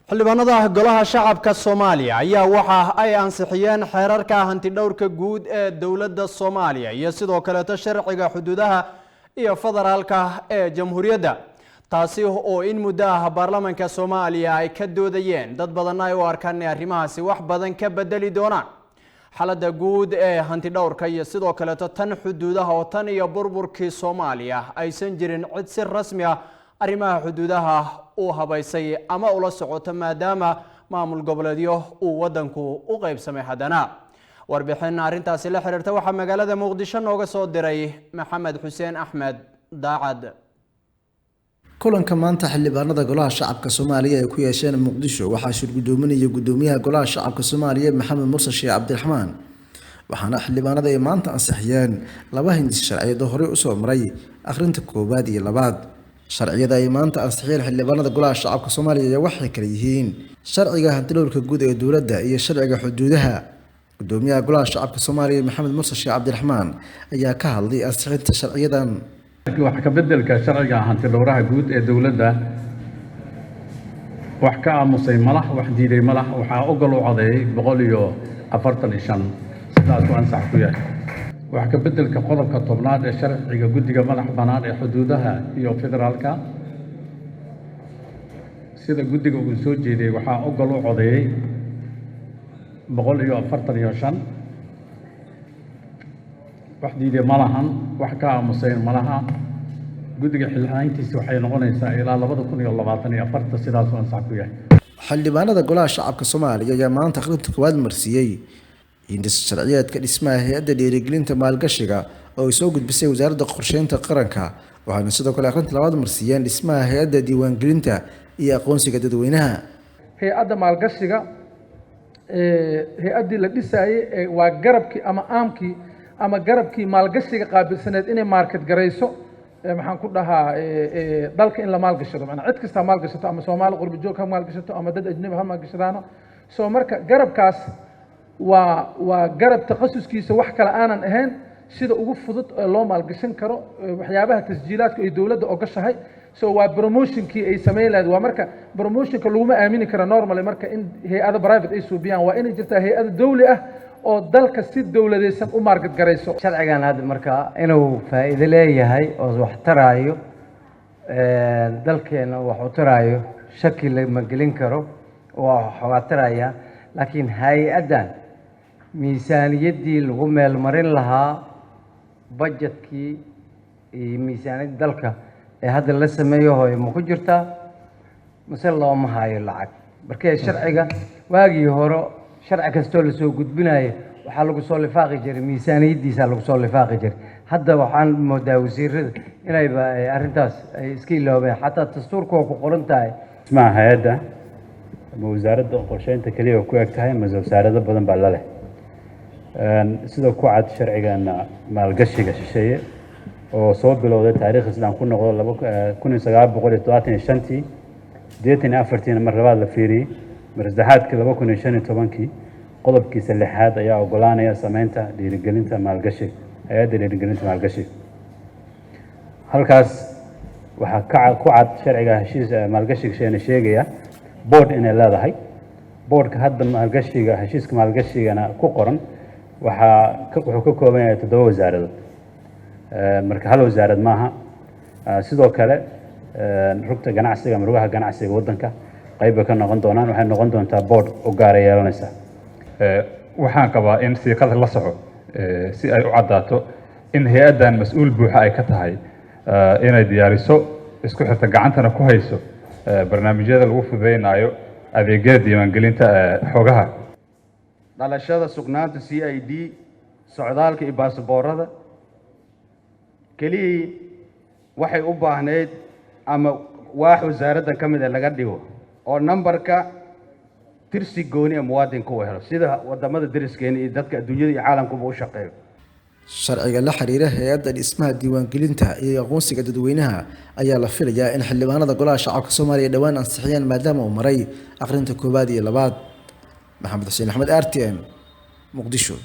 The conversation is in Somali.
xildhibaanada golaha shacabka Soomaaliya ayaa waxa ay ansixiyeen xeerarka hanti dhowrka guud ee dawladda Soomaaliya iyo sidoo kale sharciga xuduudaha iyo federaalka ee jamhuuriyadda taasi oo in muddo ah baarlamaanka Soomaaliya ay ka doodayeen dad badan ay u arkaan arrimahaasi wax badan ka bedeli doonaan xaaladda guud ee hanti dhowrka iyo sidoo kale tan xuduudaha oo tan iyo burburkii Soomaaliya aysan jirin cid si rasmi ah arrimaha xuduudaha uu habaysay ama ula socoto maadaama maamul goboleedyo uu wadanku u qaybsamay hadana warbixin arintaasi la xiriirta waxa magaalada Muqdisho nooga soo diray Maxamed Xuseen Axmed Daacad kulanka maanta xildhibaanada golaha shacabka Soomaaliya ay ku yeesheen Muqdisho waxa shir gudoominaya gudoomiyaha golaha shacabka Soomaaliya Maxamed Muuse Sheekh Cabdiraxmaan waxaana xildhibaanada ay maanta ansixiyeen laba hindis sharciyeed oo hore u soo maray akhrinta koobaad iyo labaad sharciyada ay maanta ansixiyeen xildhibaanada golaha shacabka Soomaaliya waxay kala yihiin sharciga hanti dhowrka guud ee dawladda iyo sharciga xuduudaha gudoomiyaha golaha shacabka Soomaaliya Maxamed Muuse Sheekh Cabdiraxmaan ayaa ka hadlay ansixinta sharciyadan wax ka bedelka sharciga hanti dhowraha guud ee dawladda wax ka aamusay malax wax diiday malax waxa ogol u cadeeyay 145 sidaas oo ansax ku yahay wax ka bedelka qodobka 10aad ee sharciga guddiga madax bannaan ee xuduudaha iyo federaalka sida guddiga uu soo jeeday waxa ogol u cadeeyay 145 wax diiday malahan wax ka aamusay malaha guddiga xilhayntiisa waxay noqonaysaa ilaa 2024 sidaas oo ansax ku yahay xildhibaanada golaha shacabka Soomaaliya ayaa maanta akhrinta koowaad marsiyay hindis sharciyeedka dhismaha hay'adda dhiirigelinta maalgashiga oo ay soo gudbisay wasaaradda qorsheynta qaranka waxaana sidoo kale akhrinta labaad marsiyeen dhismaha hay'adda diiwaangelinta iyo aqoonsiga dadweynaha hay'adda maalgashiga hay'addii la dhisayay waa garabkii ama aamkii ama garabkii maalgashiga qaabilsaneed inay market garayso maxaan ku dhahaa dalka in la maalgashado macnaha cid kasta maalgashato ama Soomaali qurbo joog ha maalgashato ama dad ajnabi ha maalgashadaano soo marka garabkaas waa garab takhasuskiisa wax kale aanan ahayn sida ugu fudud ee loo maalgashan karo waxyaabaha tasjiilaadka ay dawladda ogashahay soo waa promotionkii ay sameeyeen waa marka promotionka lagu ma aamini karo normally marka in hay'ado private ay suubiyaan waa inay jirtaa hay'ado dawli ah oo dalka si dawladeysan u market garayso sharcigan hadda marka inuu faa'iido leeyahay oo wax taraayo dalkeena wax u taraayo shaki lama gelin karo oo taraya laakiin hay'adan miisaaniyaddii lagu meel marin lahaa budgetkii iyo miisaaniyadda dalka ee hadda la sameeyo hooy ma ku jirtaa mise looma hayo lacag markii sharciga waagii hore sharci kastoo la soo gudbinayo waxaa lagu soo lifaaqi jiray miisaaniyaddiisa lagu soo lifaaqi jiray hadda waxaan moodaa wasiirada inayba arrintaas ay iska iloobeen xataa dastuurka ku qoran tahay ismaha hay'adda ama wasaaradda qorsheynta kaliya ku eg tahay ama wasaarado badan baa la leh sida ku cad sharcigan maalgashiga shisheeye oo soo bilowday taariikh islaan ku noqdo 1975 84 mar labaad la fiiriyay mar saddexaadka 2015 qodobkiisa lixaad ayaa ogolaanaya sameynta dhiirigelinta maalgashi hay'adda dhiirigelinta maalgashi halkaas waxaa ku cad sharciga heshiis maalgashiga sheegaya board inay leedahay boardka hadda maalgashiga heshiiska maalgashigana ku qoran wuxuu ka kooban yahay 7 wasaaradood marka hal wasaarad maaha sidoo kale rugta ganacsiga marugaha ganacsiga wadanka qayb ka noqon doonaan waxay noqon doontaa board u gaar yeelanaysa waxaan qabaa in siiqada la soco si ay u cadaato in hay'adan mas'uul buuxa ay ka tahay inay diyaariso isku xirta gacantana ku hayso barnaamijyada lagu fududeynayo adeegyada diiwaangelinta xogaha dhalashada sugnaanta CID socdaalka iyo baasaboorada kaliya waxay u baahneed ama waax wasaaradda kamid ah laga dhigo oo numberka tirsi gooni ah muwaadinka u helo sida wadamada deriskeena iyo dadka adduunyada iyo caalamkuba u shaqeeyo sharciga la xiriira hay'adda dhismaha diiwaangelinta iyo aqoonsiga dadweynaha ayaa la filayaa in xildhibaanada golaha shacabka Soomaaliya dhawaan ansixiyaan maadaama uu maray akhrinta koobaad iyo labaad Maxamed Xuseen Axmed RTN Muqdisho.